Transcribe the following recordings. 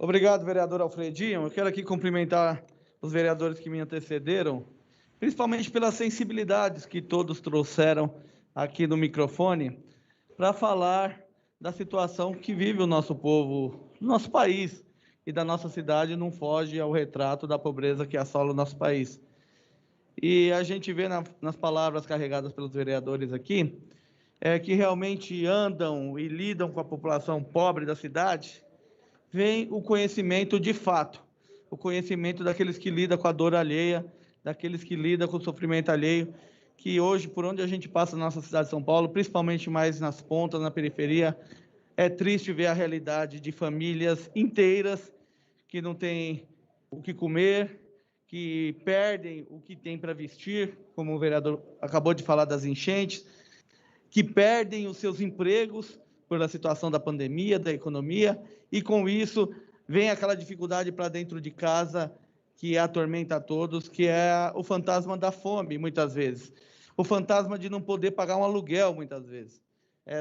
Obrigado, vereador Alfredinho. Eu quero aqui cumprimentar os vereadores que me antecederam, principalmente pelas sensibilidades que todos trouxeram aqui no microfone, para falar da situação que vive o nosso povo, o nosso país e da nossa cidade, não foge ao retrato da pobreza que assola o nosso país. E a gente vê nas palavras carregadas pelos vereadores aqui, que realmente andam e lidam com a população pobre da cidade, vem o conhecimento de fato, o conhecimento daqueles que lidam com a dor alheia, daqueles que lidam com o sofrimento alheio, que hoje, por onde a gente passa na nossa cidade de São Paulo, principalmente mais nas pontas, na periferia, é triste ver a realidade de famílias inteiras que não têm o que comer, que perdem o que tem para vestir, como o vereador acabou de falar das enchentes, que perdem os seus empregos pela situação da pandemia, da economia, e com isso vem aquela dificuldade para dentro de casa que atormenta a todos, que é o fantasma da fome, muitas vezes. O fantasma de não poder pagar um aluguel, muitas vezes.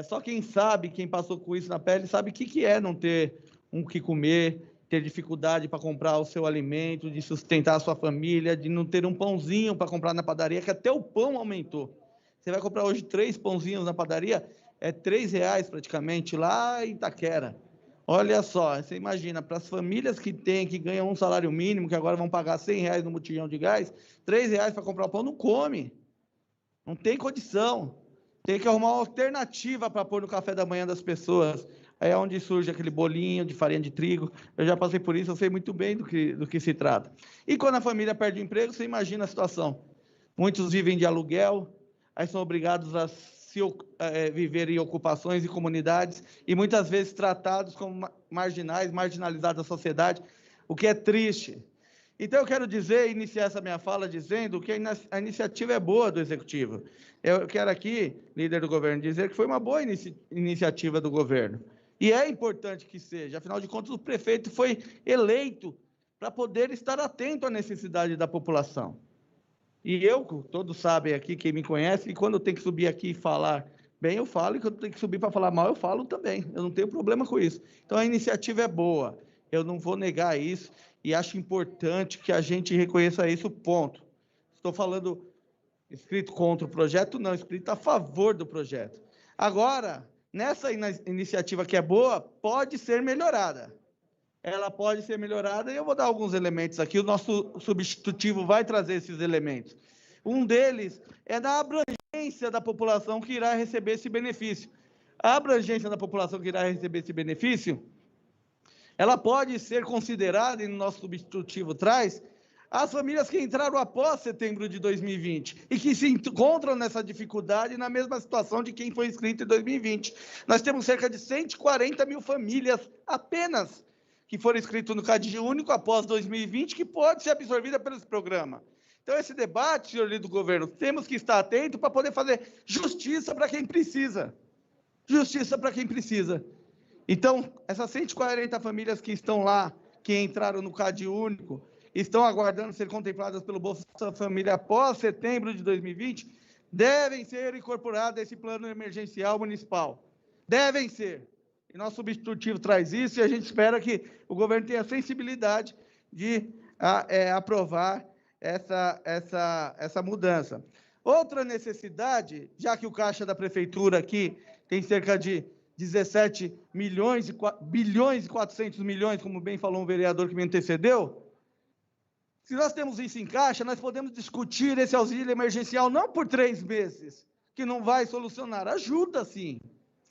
Só quem sabe, quem passou com isso na pele, sabe o que é não ter um que comer, ter dificuldade para comprar o seu alimento, de sustentar a sua família, de não ter um pãozinho para comprar na padaria, que até o pão aumentou. Você vai comprar hoje 3 pãozinhos na padaria, é R$ 3 praticamente, lá em Itaquera. Olha só, você imagina, para as famílias que ganham um salário mínimo, que agora vão pagar R$ 100 no botijão de gás, R$ 3 para comprar o pão, não come. Não tem condição. Tem que arrumar uma alternativa para pôr no café da manhã das pessoas. Aí é onde surge aquele bolinho de farinha de trigo. Eu já passei por isso, eu sei muito bem do que se trata. E quando a família perde o emprego, você imagina a situação. Muitos vivem de aluguel, aí são obrigados a viver em ocupações e comunidades, e muitas vezes tratados como marginalizados da sociedade, o que é triste. Então, eu quero iniciar essa minha fala dizendo que a iniciativa é boa do Executivo. Eu quero aqui, líder do governo, dizer que foi uma boa iniciativa do governo. E é importante que seja, afinal de contas, o prefeito foi eleito para poder estar atento à necessidade da população. E todos sabem aqui, quem me conhece, e quando eu tenho que subir aqui e falar bem, eu falo, e quando eu tenho que subir para falar mal, eu falo também. Eu não tenho problema com isso. Então, a iniciativa é boa, eu não vou negar isso, e acho importante que a gente reconheça isso, ponto. Estou falando escrito contra o projeto, não, escrito a favor do projeto. Agora, nessa iniciativa que é boa, pode ser melhorada. Ela pode ser melhorada e eu vou dar alguns elementos aqui. O nosso substitutivo vai trazer esses elementos. Um deles é da abrangência da população que irá receber esse benefício. A abrangência da população que irá receber esse benefício, ela pode ser considerada, e no nosso substitutivo traz, as famílias que entraram após setembro de 2020 e que se encontram nessa dificuldade na mesma situação de quem foi inscrito em 2020. Nós temos cerca de 140 mil famílias apenas que foram inscritos no Cadastro Único após 2020, que pode ser absorvida pelo programa. Então, esse debate, senhor líder do governo, temos que estar atento para poder fazer justiça para quem precisa. Justiça para quem precisa. Então, essas 140 famílias que estão lá, que entraram no Cadastro Único, estão aguardando ser contempladas pelo Bolsa Família após setembro de 2020, devem ser incorporadas a esse plano emergencial municipal. Devem ser. E nosso substitutivo traz isso e a gente espera que o governo tenha a sensibilidade de aprovar essa mudança. Outra necessidade, já que o caixa da prefeitura aqui tem cerca de 17 bilhões e 400 milhões, como bem falou um vereador que me antecedeu, se nós temos isso em caixa, nós podemos discutir esse auxílio emergencial não por 3 meses, que não vai solucionar, ajuda sim,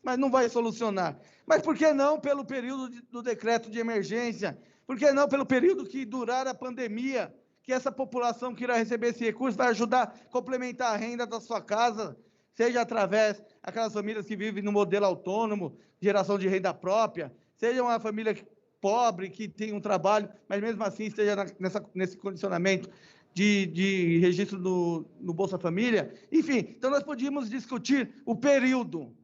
mas não vai solucionar. Mas por que não pelo período do decreto de emergência? Por que não pelo período que durar a pandemia? Que essa população que irá receber esse recurso vai ajudar a complementar a renda da sua casa, seja através daquelas famílias que vivem no modelo autônomo, geração de renda própria, seja uma família pobre que tem um trabalho, mas mesmo assim esteja nesse condicionamento de registro no Bolsa Família. Enfim, então nós podíamos discutir o período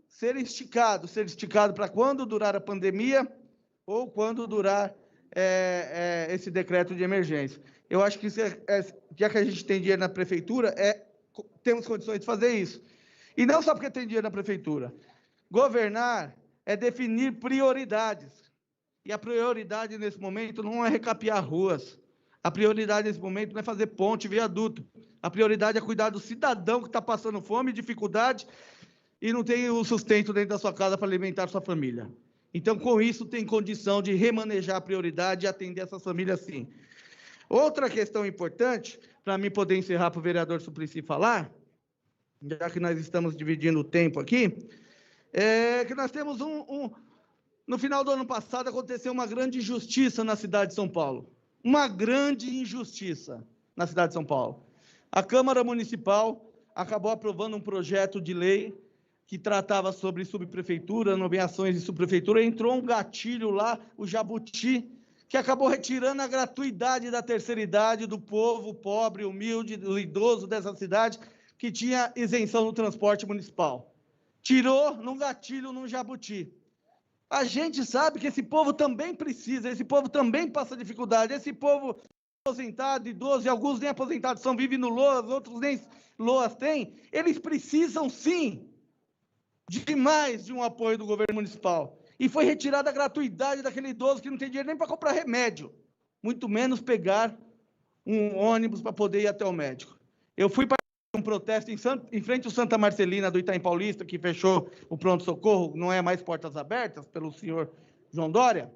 ser esticado para quando durar a pandemia ou quando durar esse decreto de emergência. Eu acho que isso já que a gente tem dinheiro na prefeitura, temos condições de fazer isso. E não só porque tem dinheiro na prefeitura. Governar é definir prioridades. E a prioridade nesse momento não é recapear ruas. A prioridade nesse momento não é fazer ponte, viaduto. A prioridade é cuidar do cidadão que está passando fome, dificuldade e não tem o sustento dentro da sua casa para alimentar sua família. Então, com isso, tem condição de remanejar a prioridade e atender essas famílias, sim. Outra questão importante, para mim poder encerrar para o vereador Suplicy falar, já que nós estamos dividindo o tempo aqui, é que nós temos no final do ano passado aconteceu uma grande injustiça na cidade de São Paulo. Uma grande injustiça na cidade de São Paulo. A Câmara Municipal acabou aprovando um projeto de lei que tratava sobre subprefeitura, nomeações de subprefeitura, entrou um gatilho lá, o Jabuti, que acabou retirando a gratuidade da terceira idade do povo pobre, humilde, do idoso dessa cidade, que tinha isenção no transporte municipal. Tirou num gatilho, num Jabuti. A gente sabe que esse povo também precisa, esse povo também passa dificuldade, esse povo aposentado, idoso, e alguns nem aposentados são, vivem no LOAS, outros nem LOAS têm, eles precisam sim de mais de um apoio do governo municipal. E foi retirada a gratuidade daquele idoso que não tem dinheiro nem para comprar remédio, muito menos pegar um ônibus para poder ir até o médico. Eu fui para um protesto em frente ao Santa Marcelina do Itaim Paulista, que fechou o pronto-socorro, não é mais portas abertas, pelo senhor João Dória.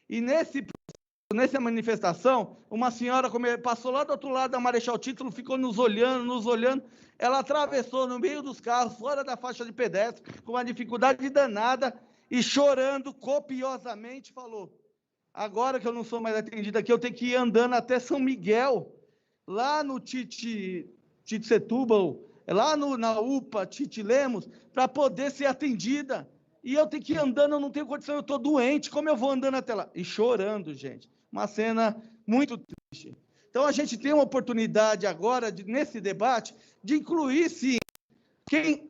E nessa manifestação, uma senhora passou lá do outro lado da Marechal Tito, ficou nos olhando, ela atravessou no meio dos carros, fora da faixa de pedestre, com uma dificuldade danada, e chorando copiosamente, falou: agora que eu não sou mais atendida aqui, eu tenho que ir andando até São Miguel, lá no Setúbal, lá na UPA Tite Lemos, para poder ser atendida. E eu tenho que ir andando, eu não tenho condição, eu estou doente, como eu vou andando até lá? E chorando, gente. Uma cena muito triste. Então, a gente tem uma oportunidade agora, nesse debate, de incluir, sim,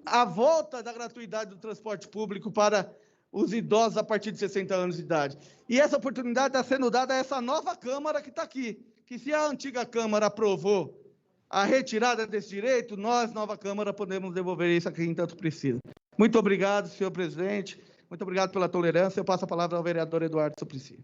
a volta da gratuidade do transporte público para os idosos a partir de 60 anos de idade. E essa oportunidade está sendo dada a essa nova Câmara que está aqui, que se a antiga Câmara aprovou a retirada desse direito, nós, nova Câmara, podemos devolver isso a quem tanto precisa. Muito obrigado, senhor presidente. Muito obrigado pela tolerância. Eu passo a palavra ao vereador Eduardo Suplicy.